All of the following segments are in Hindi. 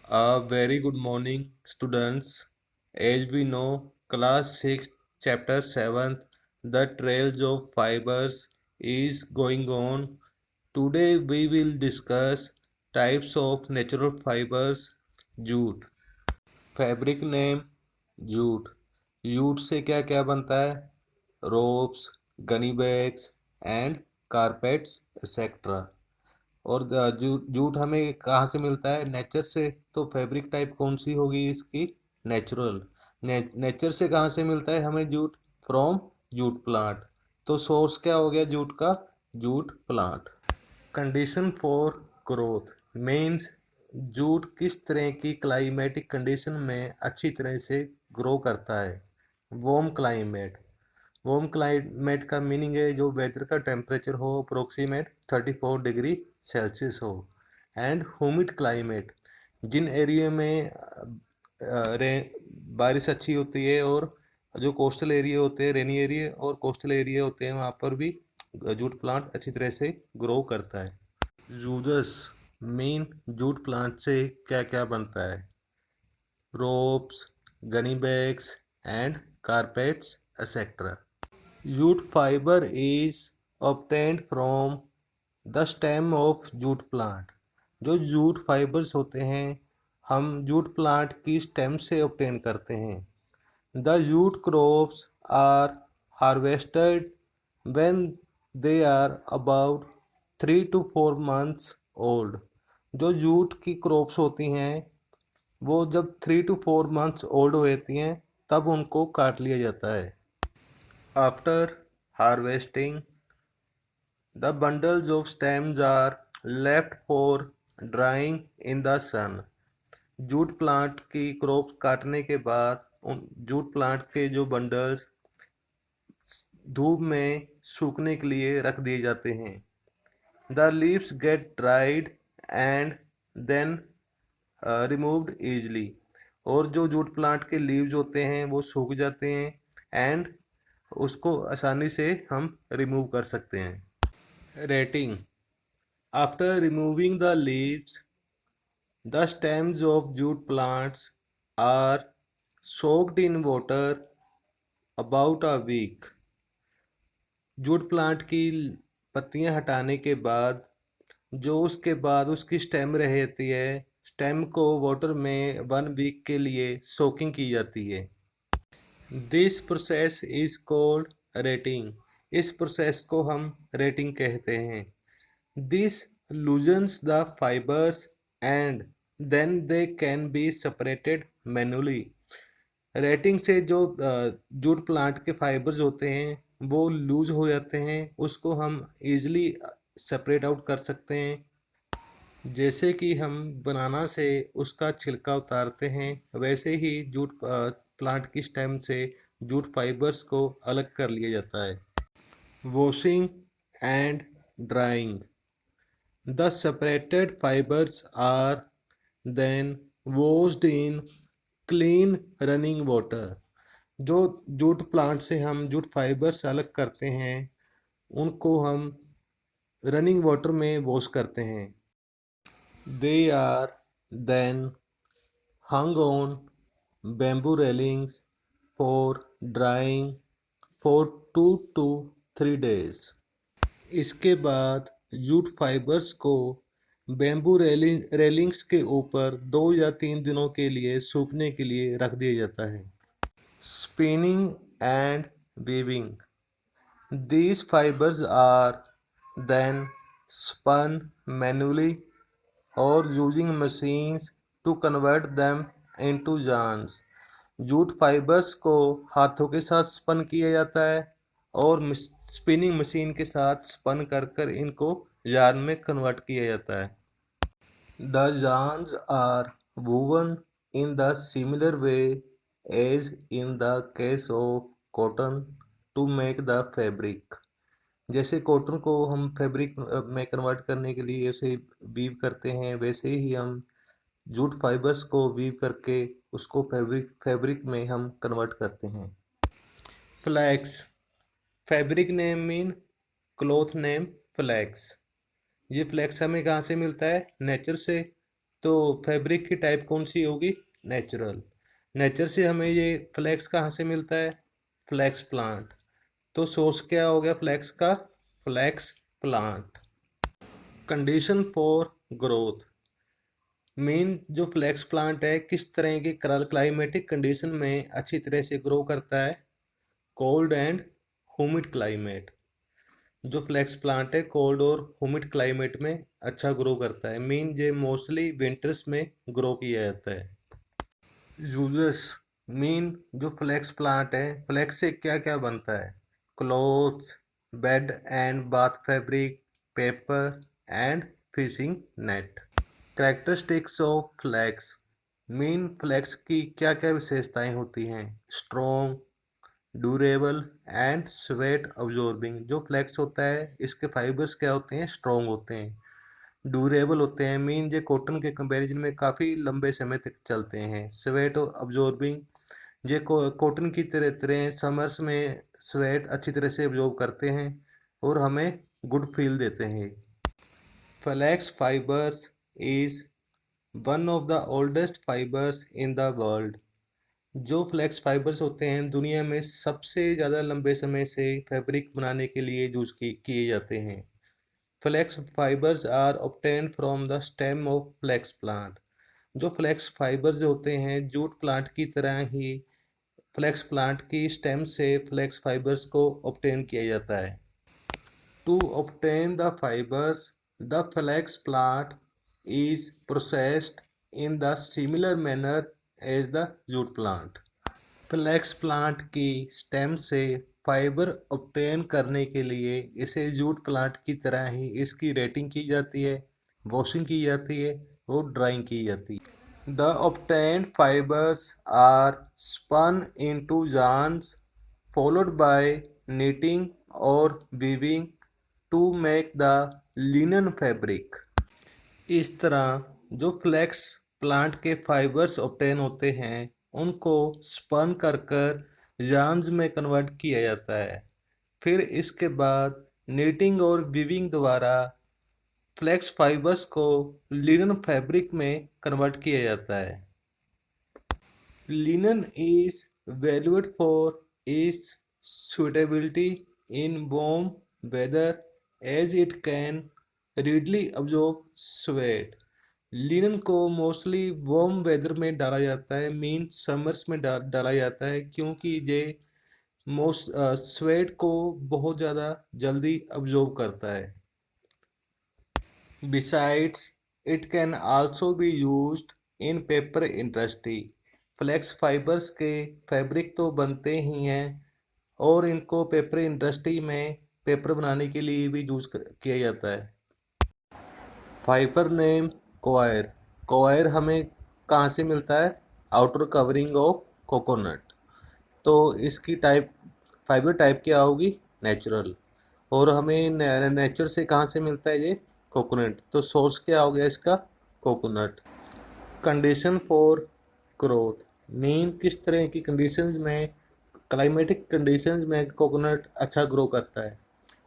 A very good morning, students. As we know, class 6, chapter 7, The Trails of Fibers is going on. Today we will discuss types of natural fibers, jute. Fabric name jute. Jute से क्या क्या बनता है? Ropes, Ghani bags and carpets etcetera. और जूट जूट हमें कहाँ से मिलता है? नेचर से। तो फैब्रिक टाइप कौन सी होगी इसकी? नेचुरल। नेचर से कहाँ से मिलता है हमें जूट? From jute plant. तो सोर्स क्या हो गया जूट का? Jute plant. Condition for growth means jute किस तरह की क्लाइमेटिक कंडीशन में अच्छी तरह से ग्रो करता है? Warm climate. वार्म क्लाइमेट का मीनिंग है जो वेदर का टेम्परेचर हो अप्रोक्सीमेट 34 डिग्री सेल्सियस हो। एंड ह्यूमिड क्लाइमेट, जिन एरिया में बारिश अच्छी होती है और जो कोस्टल एरिया होते हैं, रेनी एरिया और कोस्टल एरिया होते हैं, वहाँ पर भी जूट प्लांट अच्छी तरह से ग्रो करता है। यूजस मेन जूट प्लांट से क्या क्या बनता है? Ropes, Ghani bags and carpets etcetera. Jute fiber is obtained from the stem of jute plant। जो जूट फाइबर्स होते हैं हम जूट प्लांट की स्टेम से ऑब्टेन करते हैं। The jute crops are harvested when they are about 3 to 4 months old. जो जूट की क्रॉप्स होती हैं वो जब 3 to 4 months ओल्ड होती हैं तब उनको काट लिया जाता है। After harvesting, the bundles of stems are left for drying in the sun। Jute plant की क्रॉप काटने के बाद उन जूट प्लांट के जो बंडल्स धूप में सूखने के लिए रख दिए जाते हैं। The leaves get dried and then removed easily. और जो जूट प्लांट के लीव्स होते हैं वो सूख जाते हैं एंड उसको आसानी से हम रिमूव कर सकते हैं। Retting. After removing the leaves, the stems of jute plants are soaked in water about a week। Jute plant की पत्तियां हटाने के बाद जो उसके बाद उसकी स्टेम रहती है, स्टेम को वाटर में 1 वीक के लिए सोकिंग की जाती है। This process is called retting. इस प्रोसेस को हम रेटिंग कहते हैं। This loosens the fibres and then they can be separated manually. Retting से जो जूट प्लांट के फाइबर्स होते हैं वो लूज हो जाते हैं, उसको हम इजीली सेपरेट आउट कर सकते हैं। जैसे कि हम बनाना से उसका छिलका उतारते हैं वैसे ही जूट प्लांट की स्टेम से जूट फाइबर्स को अलग कर लिया जाता है। Washing and drying. The separated fibres are then washed in clean running water. जो जूट प्लांट से हम जूट फाइबर्स अलग करते हैं उनको हम रनिंग वाटर में वॉश करते हैं। They are then hung on bamboo railings for drying for 2 to 3 days। इसके बाद जूट फाइबर्स को बेम्बू रेलिंग्स के ऊपर 2 या 3 दिनों के लिए सूखने के लिए रख दिया जाता है। Spinning and weaving. These fibers are then spun manually or using machines to convert them into yarns। Jute fibres को हाथों के साथ स्पन किया जाता है और स्पिनिंग मशीन के साथ स्पन कर कर इनको यार्न में कन्वर्ट किया जाता है। The yarns are woven in the similar way as in the case of cotton to make the fabric। जैसे कॉटन को हम फैब्रिक में कन्वर्ट करने के लिए ऐसे वीव करते हैं वैसे ही हम जूट फाइबर्स को वीव करके उसको फैब्रिक में हम कन्वर्ट करते हैं। Flax. Fabric name mean cloth name flax. ये फ्लैक्स हमें कहाँ से मिलता है? नेचर से। तो फैब्रिक की टाइप कौन सी होगी? नेचुरल। नेचर से हमें ये फ्लैक्स कहाँ से मिलता है? Flex plant. तो सोर्स क्या हो गया फ्लैक्स का? Flax plant. Condition for growth. Main जो फ्लैक्स प्लांट है किस तरह की क्लाइमेटिक कंडीशन में अच्छी तरह से ग्रो करता है? Cold and humid climate. जो फ्लैक्स प्लांट है कोल्ड और ह्यूमिड क्लाइमेट में अच्छा ग्रो करता है। मीन ये मोस्टली विंटर्स में ग्रो किया जाता है। यूजेस। मीन जो फ्लैक्स प्लांट है फ्लैक्स से क्या क्या बनता है? Clothes, bed and bath fabric, paper and fishing net. Characteristics of flax. Mean flax की क्या क्या विशेषताएं होती हैं? Strong, durable and sweat absorbing. जो फ्लैक्स होता है इसके फाइबर्स क्या होते हैं? स्ट्रॉन्ग होते हैं, ड्यूरेबल होते हैं। मीन ये कॉटन के कंपैरिजन में काफ़ी लंबे समय तक चलते हैं। स्वेट अब्जॉर्बिंग, ये कॉटन की तरह तरह समर्स में स्वेट अच्छी तरह से अब्जॉर्ब करते हैं और हमें गुड फील देते हैं। Flax fibres is one of the oldest fibres in the world. जो फ्लैक्स फाइबर्स होते हैं दुनिया में सबसे ज़्यादा लंबे समय से फैब्रिक बनाने के लिए यूज किए जाते हैं। Flax fibres are obtained from the stem of flax plant. जो फ्लैक्स फाइबर्स होते हैं जूट प्लांट की तरह ही फ्लैक्स प्लांट की स्टेम से फ्लैक्स फाइबर्स को ऑब्टेन किया जाता है। To obtain the fibers, the flax plant is processed in the similar manner as the jute plant. Flax plant की स्टेम से फाइबर ऑब्टेन करने के लिए इसे जूट प्लांट की तरह ही इसकी रेटिंग की जाती है, वॉशिंग की जाती है और ड्राइंग की जाती है। The obtained fibers are spun into yarns followed by knitting or weaving to make the linen fabric। इस तरह जो फ्लैक्स प्लांट के फाइबर्स ऑब्टेन होते हैं उनको स्पन कर कर यार्न्स में कन्वर्ट किया जाता है। फिर इसके बाद नीटिंग और वीविंग द्वारा फ्लैक्स फाइबर्स को लिनन फैब्रिक में कन्वर्ट किया जाता है। Linen is valued for its suitability in warm weather as it can readily absorb sweat। Linen को मोस्टली वार्म वेदर में डाला जाता है, मीन समर्स में डाला जाता है क्योंकि ये मोस्ट स्वेट को बहुत ज़्यादा जल्दी अब्जॉर्ब करता है। Besides, it can also be used in paper industry। Flax fibres के फैब्रिक तो बनते ही हैं और इनको पेपर इंडस्ट्री में पेपर बनाने के लिए भी यूज किया जाता है। फाइबर नेम कोयर। कोयर हमें कहाँ से मिलता है? Outer covering of coconut. तो इसकी टाइप फाइबर टाइप क्या होगी? नेचुरल। और हमें नेचर से कहाँ से मिलता है ये? कोकोनट। तो सोर्स क्या हो गया इसका? Coconut. Condition for growth. Mean किस तरह की कंडीशंस में, क्लाइमेटिक कंडीशंस में कोकोनट अच्छा ग्रो करता है?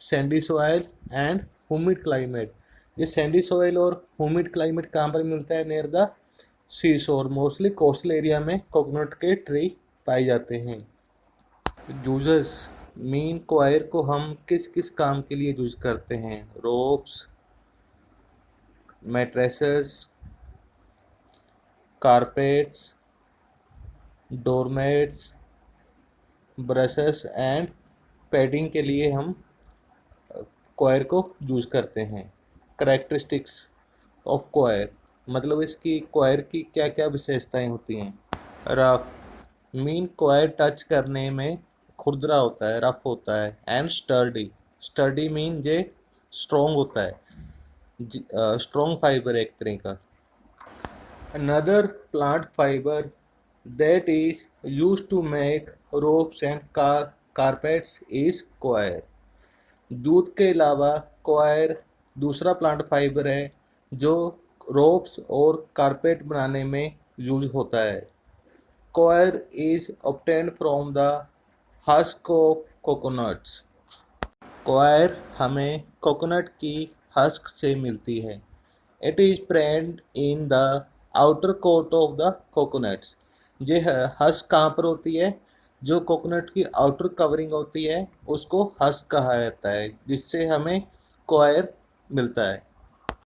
Sandy soil and humid climate. ये सैंडी सॉइल और ह्यूमिड क्लाइमेट कहाँ पर मिलता है? नियर द सी शोर। मोस्टली कोस्टल एरिया में कोकोनट के ट्री पाए जाते हैं। यूजर्स। मीन क्वायर को हम किस किस काम के लिए यूज करते हैं? Ropes, mattresses, carpets, doormats, brushes and padding के लिए हम क्वायर को यूज करते हैं। करेक्टरिस्टिक्स ऑफ क्वायर, मतलब इसकी क्वायर की क्या क्या विशेषताएं होती हैं? रफ। मीन क्वायर टच करने में खुरदरा होता है, रफ होता है। And sturdy. स्टर्डी मीन ये स्ट्रॉन्ग होता है, स्ट्रॉन्ग फाइबर है एक तरह का। Another plant fibre that is used to make ropes and carpets is coir। Jute के अलावा कोयर दूसरा प्लांट फाइबर है जो रोप्स और कारपेट बनाने में यूज होता है। Coir is obtained from the husk of coconuts. Coir हमें कोकोनट की हस्क से मिलती है। It is present in the outer coat of the coconuts. ये हस्क कहाँ पर होती है? जो कोकोनट की आउटर कवरिंग होती है उसको हस्क कहा जाता है, जिससे हमें कॉयर मिलता है।